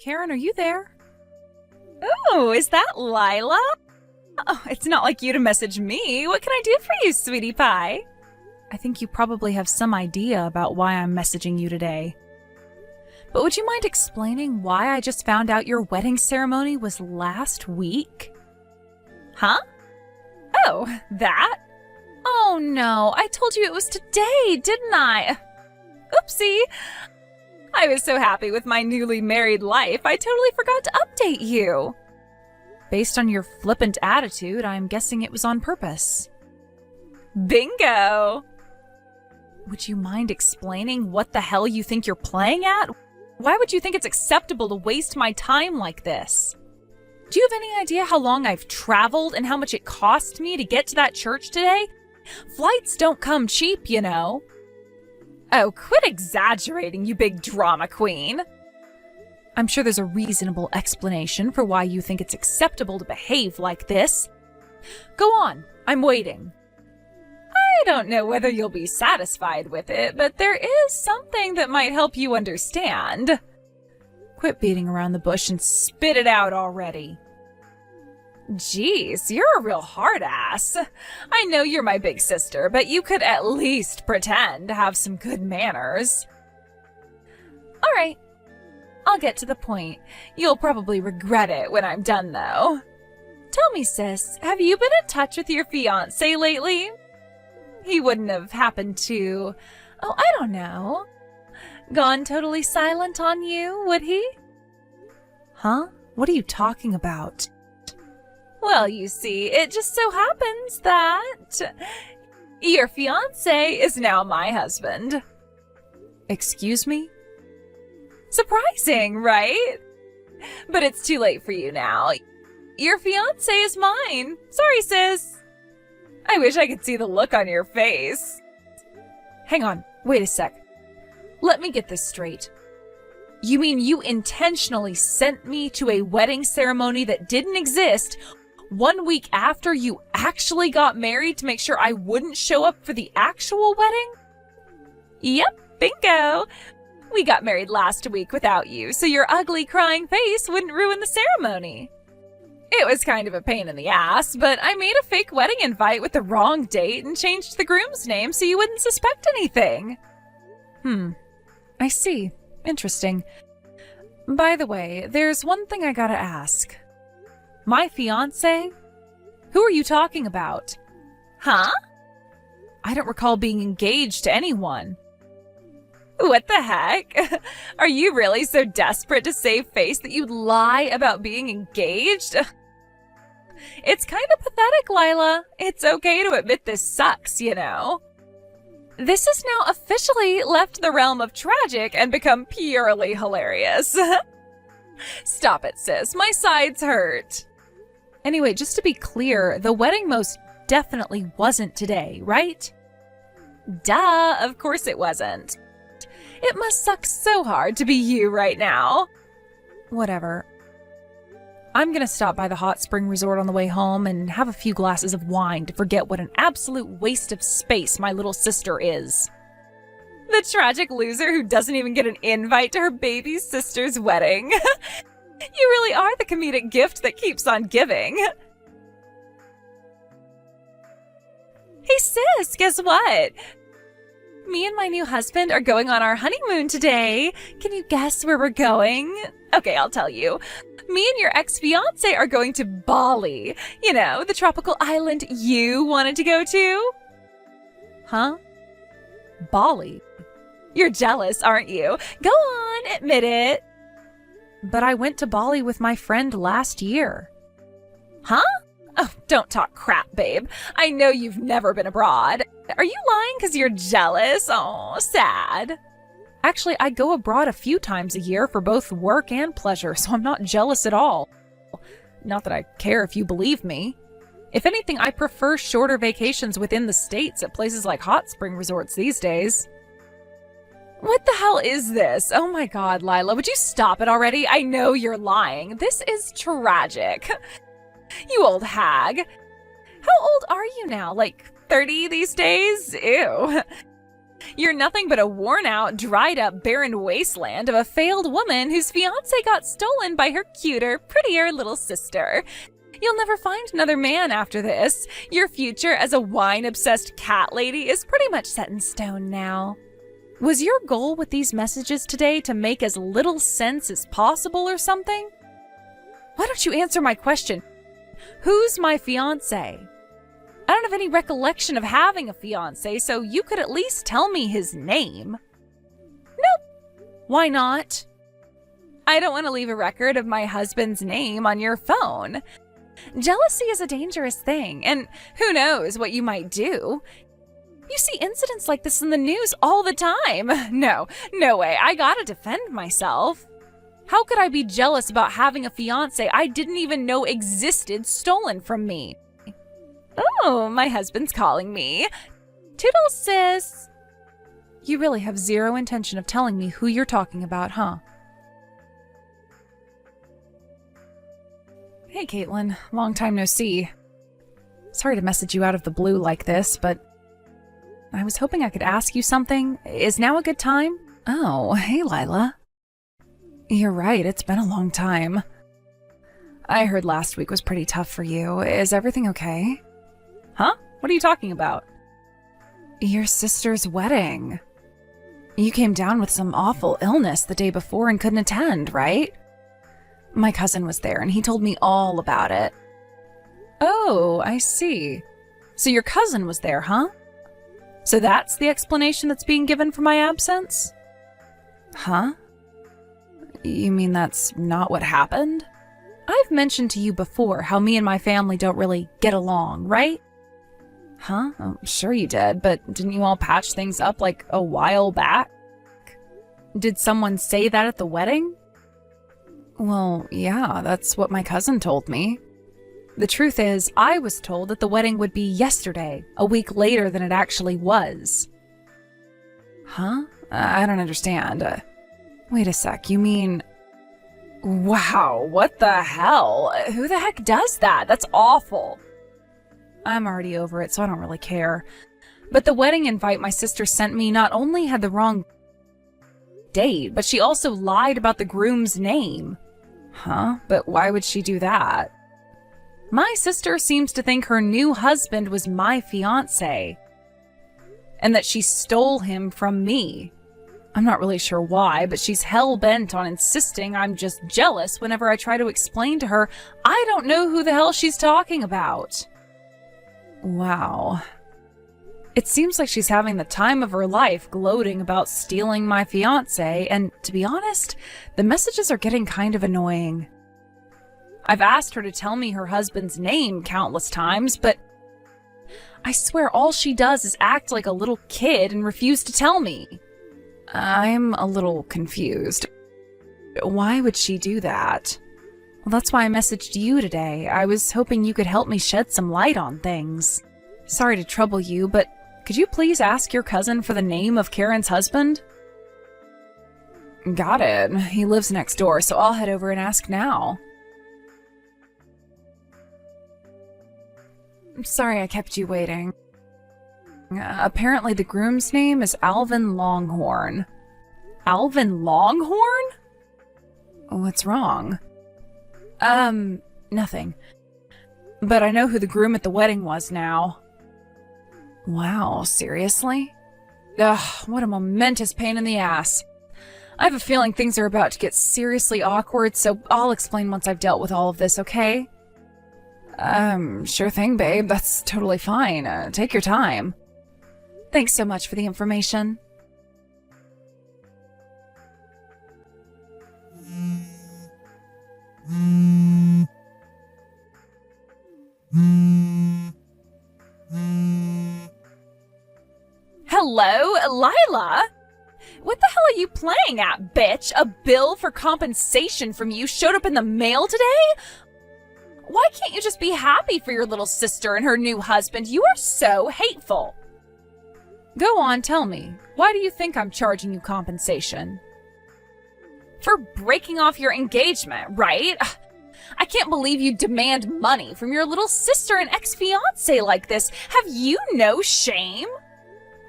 Karen, are you there? Oh, is that Lila? Oh, it's not like you to message me. What can I do for you, sweetie pie? I think you probably have some idea about why I'm messaging you today. But would you mind explaining why I just found out your wedding ceremony was last week? Huh? Oh, that? Oh no, I told you it was today, didn't I? Oopsie. I was so happy with my newly married life, I totally forgot to update you. Based on your flippant attitude, I'm guessing it was on purpose. Bingo! Would you mind explaining what the hell you think you're playing at? Why would you think it's acceptable to waste my time like this? Do you have any idea how long I've traveled and how much it cost me to get to that church today? Flights don't come cheap, you know. Oh, quit exaggerating, you big drama queen. I'm sure there's a reasonable explanation for why you think it's acceptable to behave like this. Go on, I'm waiting. I don't know whether you'll be satisfied with it, but there is something that might help you understand. Quit beating around the bush and spit it out already. Jeez, you're a real hard ass. I know you're my big sister, but you could at least pretend to have some good manners. All right, I'll get to the point. You'll probably regret it when I'm done, though. Tell me, sis, have you been in touch with your fiancé lately? He wouldn't have happened to, oh, I don't know, gone totally silent on you, would he? Huh? What are you talking about? Well, you see, it just so happens that your fiancé is now my husband. Excuse me? Surprising, right? But it's too late for you now. Your fiancé is mine. Sorry, sis. I wish I could see the look on your face. Hang on, wait a sec. Let me get this straight. You mean you intentionally sent me to a wedding ceremony that didn't exist 1 week after you actually got married to make sure I wouldn't show up for the actual wedding? Yep, bingo. We got married last week without you, so your ugly crying face wouldn't ruin the ceremony. It was kind of a pain in the ass, but I made a fake wedding invite with the wrong date and changed the groom's name so you wouldn't suspect anything. I see. Interesting. By the way, there's one thing I gotta ask. My fiancé? Who are you talking about? Huh? I don't recall being engaged to anyone. What the heck? Are you really so desperate to save face that you'd lie about being engaged? It's kind of pathetic, Lila. It's okay to admit this sucks, you know. This has now officially left the realm of tragic and become purely hilarious. Stop it, sis. My sides hurt. Anyway, just to be clear, the wedding most definitely wasn't today, right? Duh, of course it wasn't. It must suck so hard to be you right now. Whatever. I'm gonna stop by the hot spring resort on the way home and have a few glasses of wine to forget what an absolute waste of space my little sister is. The tragic loser who doesn't even get an invite to her baby sister's wedding. You really are the comedic gift that keeps on giving. Hey sis, guess what? Me and my new husband are going on our honeymoon today. Can you guess where we're going? Okay, I'll tell you. Me and your ex-fiancé are going to Bali. You know, the tropical island you wanted to go to. Huh? Bali? You're jealous, aren't you? Go on, admit it. But I went to Bali with my friend last year. Huh? Oh, don't talk crap, babe. I know you've never been abroad. Are you lying because you're jealous? Oh, sad. Actually, I go abroad a few times a year for both work and pleasure, so I'm not jealous at all. Not that I care if you believe me. If anything, I prefer shorter vacations within the States at places like hot spring resorts these days. What the hell is this? Oh my god, Lila, would you stop it already? I know you're lying. This is tragic. You old hag. How old are you now? Like 30 these days? Ew. You're nothing but a worn-out, dried-up, barren wasteland of a failed woman whose fiancé got stolen by her cuter, prettier little sister. You'll never find another man after this. Your future as a wine-obsessed cat lady is pretty much set in stone now. Was your goal with these messages today to make as little sense as possible or something? Why don't you answer my question? Who's my fiancé? I don't have any recollection of having a fiancé, so you could at least tell me his name. Nope. Why not? I don't want to leave a record of my husband's name on your phone. Jealousy is a dangerous thing, and who knows what you might do. You see incidents like this in the news all the time. No way. I gotta defend myself. How could I be jealous about having a fiancé I didn't even know existed stolen from me? Oh, my husband's calling me. Toodles, sis. You really have zero intention of telling me who you're talking about, huh? Hey, Caitlin. Long time no see. Sorry to message you out of the blue like this, but I was hoping I could ask you something. Is now a good time? Oh, hey, Lila. You're right, it's been a long time. I heard last week was pretty tough for you. Is everything okay? Huh? What are you talking about? Your sister's wedding. You came down with some awful illness the day before and couldn't attend, right? My cousin was there and he told me all about it. Oh, I see. So your cousin was there, huh? So that's the explanation that's being given for my absence? Huh? You mean that's not what happened? I've mentioned to you before how me and my family don't really get along, right? Huh? Oh, sure you did, but didn't you all patch things up like a while back? Did someone say that at the wedding? Well, yeah, that's what my cousin told me. The truth is, I was told that the wedding would be yesterday, a week later than it actually was. Huh? I don't understand. Wait a sec, you mean... Wow, what the hell? Who the heck does that? That's awful. I'm already over it, so I don't really care. But the wedding invite my sister sent me not only had the wrong date, but she also lied about the groom's name. Huh? But why would she do that? My sister seems to think her new husband was my fiancé, and that she stole him from me. I'm not really sure why, but she's hell-bent on insisting I'm just jealous whenever I try to explain to her I don't know who the hell she's talking about. Wow. It seems like she's having the time of her life gloating about stealing my fiancé, and to be honest, the messages are getting kind of annoying. I've asked her to tell me her husband's name countless times, but I swear all she does is act like a little kid and refuse to tell me. I'm a little confused. Why would she do that? Well, that's why I messaged you today. I was hoping you could help me shed some light on things. Sorry to trouble you, but could you please ask your cousin for the name of Karen's husband? Got it. He lives next door, so I'll head over and ask now. I'm sorry I kept you waiting. Apparently the groom's name is Alvin Longhorn. Alvin Longhorn? What's wrong? Nothing. But I know who the groom at the wedding was now. Wow, seriously? Ugh, what a momentous pain in the ass. I have a feeling things are about to get seriously awkward, so I'll explain once I've dealt with all of this, okay? Sure thing, babe. That's totally fine. Take your time. Thanks so much for the information. Hello, Lila? What the hell are you playing at, bitch? A bill for compensation from you showed up in the mail today? Why can't you just be happy for your little sister and her new husband? You are so hateful. Go on, tell me. Why do you think I'm charging you compensation? For breaking off your engagement, right? I can't believe you demand money from your little sister and ex-fiancé like this. Have you no shame?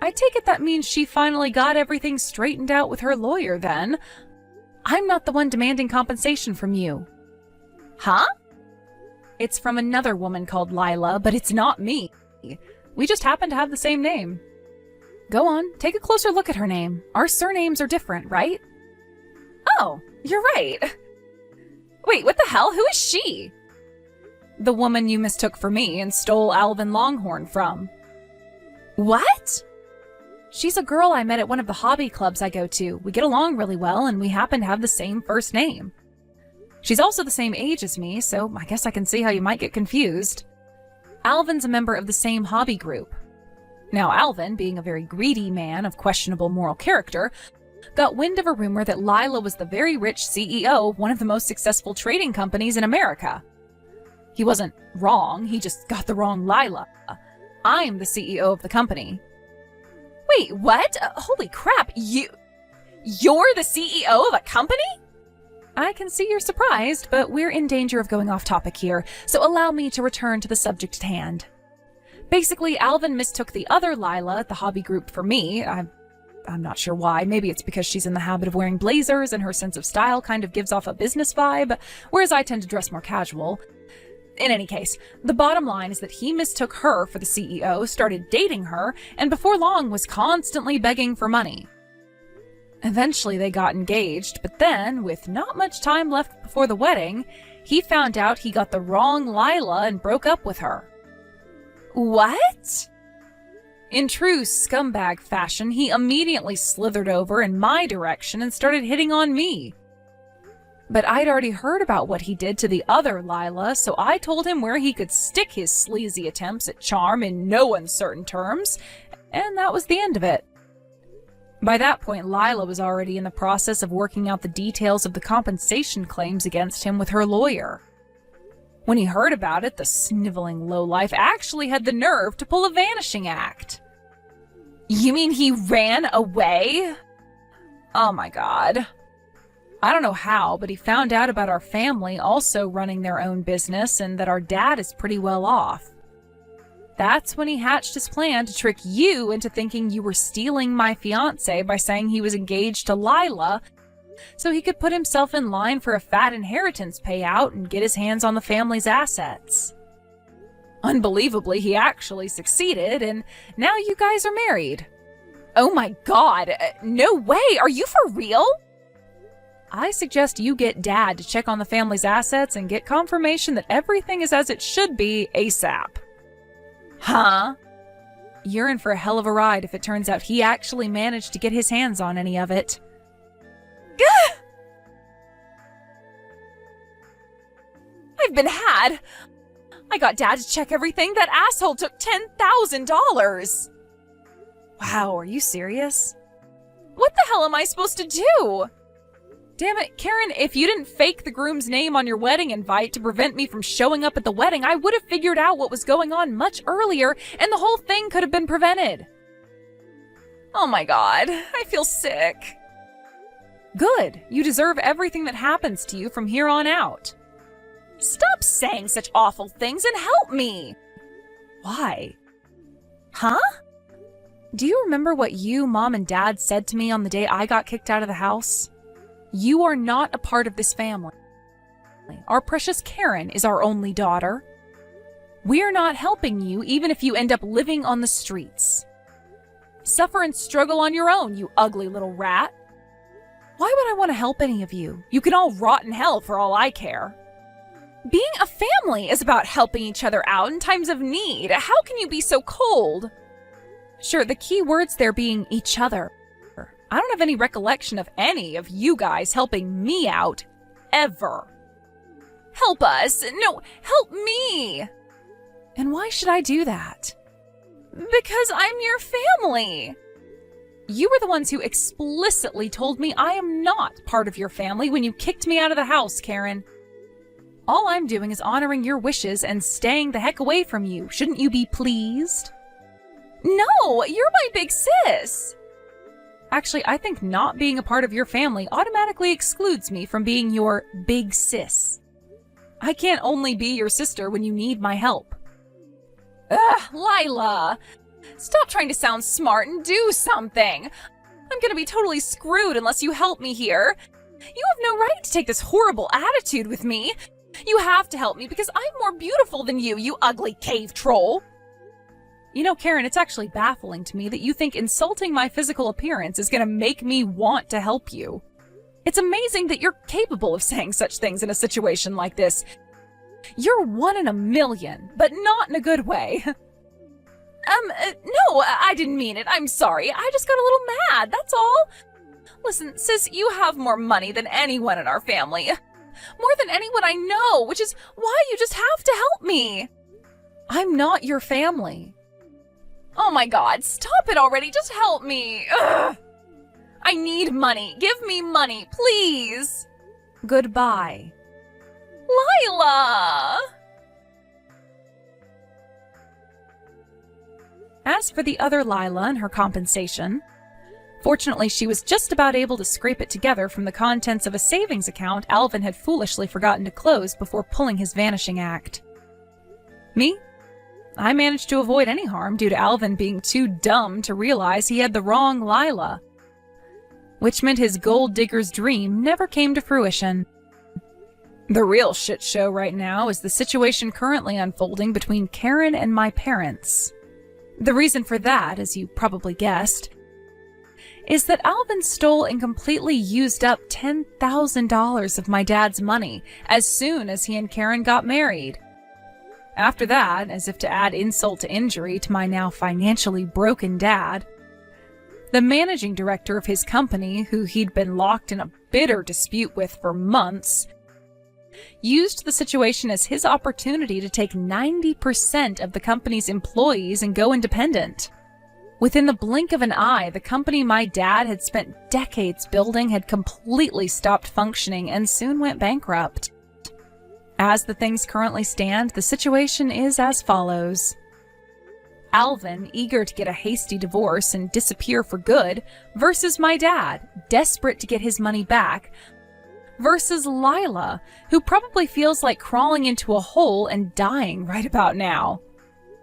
I take it that means she finally got everything straightened out with her lawyer then. I'm not the one demanding compensation from you. Huh? It's from another woman called Lila, but it's not me. We just happen to have the same name. Go on, take a closer look at her name. Our surnames are different, right? Oh, you're right. Wait, what the hell? Who is she? The woman you mistook for me and stole Alvin Longhorn from. What? She's a girl I met at one of the hobby clubs I go to. We get along really well, and we happen to have the same first name. She's also the same age as me, so I guess I can see how you might get confused. Alvin's a member of the same hobby group. Now, Alvin, being a very greedy man of questionable moral character, got wind of a rumor that Lila was the very rich CEO of one of the most successful trading companies in America. He wasn't wrong, he just got the wrong Lila. I'm the CEO of the company. Wait, what? Holy crap, you're the CEO of a company? I can see you're surprised, but we're in danger of going off topic here, so allow me to return to the subject at hand. Basically, Alvin mistook the other Lila at the hobby group for me. I'm not sure why. Maybe it's because she's in the habit of wearing blazers and her sense of style kind of gives off a business vibe, whereas I tend to dress more casual. In any case, the bottom line is that he mistook her for the CEO, started dating her, and before long was constantly begging for money. Eventually they got engaged, but then, with not much time left before the wedding, he found out he got the wrong Lila and broke up with her. What? In true scumbag fashion, he immediately slithered over in my direction and started hitting on me. But I'd already heard about what he did to the other Lila, so I told him where he could stick his sleazy attempts at charm in no uncertain terms, and that was the end of it. By that point, Lila was already in the process of working out the details of the compensation claims against him with her lawyer. When he heard about it, the sniveling lowlife actually had the nerve to pull a vanishing act. You mean he ran away? Oh my god. I don't know how, but he found out about our family also running their own business and that our dad is pretty well off. That's when he hatched his plan to trick you into thinking you were stealing my fiancé by saying he was engaged to Lila so he could put himself in line for a fat inheritance payout and get his hands on the family's assets. Unbelievably, he actually succeeded, and now you guys are married. Oh my god, no way, are you for real? I suggest you get Dad to check on the family's assets and get confirmation that everything is as it should be ASAP. Huh? You're in for a hell of a ride if it turns out he actually managed to get his hands on any of it. I've been had. I got Dad to check everything. That asshole took $10,000. Wow, are you serious? What the hell am I supposed to do? Damn it, Karen, if you didn't fake the groom's name on your wedding invite to prevent me from showing up at the wedding, I would have figured out what was going on much earlier, and the whole thing could have been prevented. Oh my god, I feel sick. Good. You deserve everything that happens to you from here on out. Stop saying such awful things and help me. Why? Huh? Do you remember what you, Mom, and Dad said to me on the day I got kicked out of the house? You are not a part of this family. Our precious Karen is our only daughter. We're not helping you even if you end up living on the streets. Suffer and struggle on your own, you ugly little rat. Why would I want to help any of you? You can all rot in hell for all I care. Being a family is about helping each other out in times of need. How can you be so cold? Sure, the key words there being each other. I don't have any recollection of any of you guys helping me out, ever. Help us. No, help me. And why should I do that? Because I'm your family. You were the ones who explicitly told me I am not part of your family when you kicked me out of the house, Karen. All I'm doing is honoring your wishes and staying the heck away from you. Shouldn't you be pleased? No, you're my big sis. Actually, I think not being a part of your family automatically excludes me from being your big sis. I can't only be your sister when you need my help. Ugh, Lila. Stop trying to sound smart and do something. I'm gonna be totally screwed unless you help me here. You have no right to take this horrible attitude with me. You have to help me because I'm more beautiful than you ugly cave troll. You know, Karen, it's actually baffling to me that you think insulting my physical appearance is gonna make me want to help you. It's amazing that you're capable of saying such things in a situation like this. You're one in a million, but not in a good way. No, I didn't mean it. I'm sorry. I just got a little mad, that's all. Listen, sis, you have more money than anyone in our family. More than anyone I know, which is why you just have to help me. I'm not your family. Oh my God, stop it already. Just help me. Ugh. I need money. Give me money, please. Goodbye. Lila! As for the other Lila and her compensation, fortunately she was just about able to scrape it together from the contents of a savings account Alvin had foolishly forgotten to close before pulling his vanishing act. Me? I managed to avoid any harm due to Alvin being too dumb to realize he had the wrong Lila, which meant his gold digger's dream never came to fruition. The real shit show right now is the situation currently unfolding between Karen and my parents. The reason for that, as you probably guessed, is that Alvin stole and completely used up $10,000 of my dad's money as soon as he and Karen got married. After that, as if to add insult to injury to my now financially broken dad, the managing director of his company, who he'd been locked in a bitter dispute with for months, used the situation as his opportunity to take 90% of the company's employees and go independent. Within the blink of an eye, the company my dad had spent decades building had completely stopped functioning and soon went bankrupt. As the things currently stand, the situation is as follows. Alvin, eager to get a hasty divorce and disappear for good, versus my dad, desperate to get his money back, versus Lila, who probably feels like crawling into a hole and dying right about now.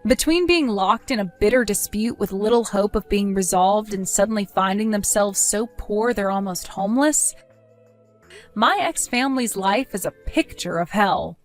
Between being locked in a bitter dispute with little hope of being resolved and suddenly finding themselves so poor they're almost homeless, my ex-family's life is a picture of hell.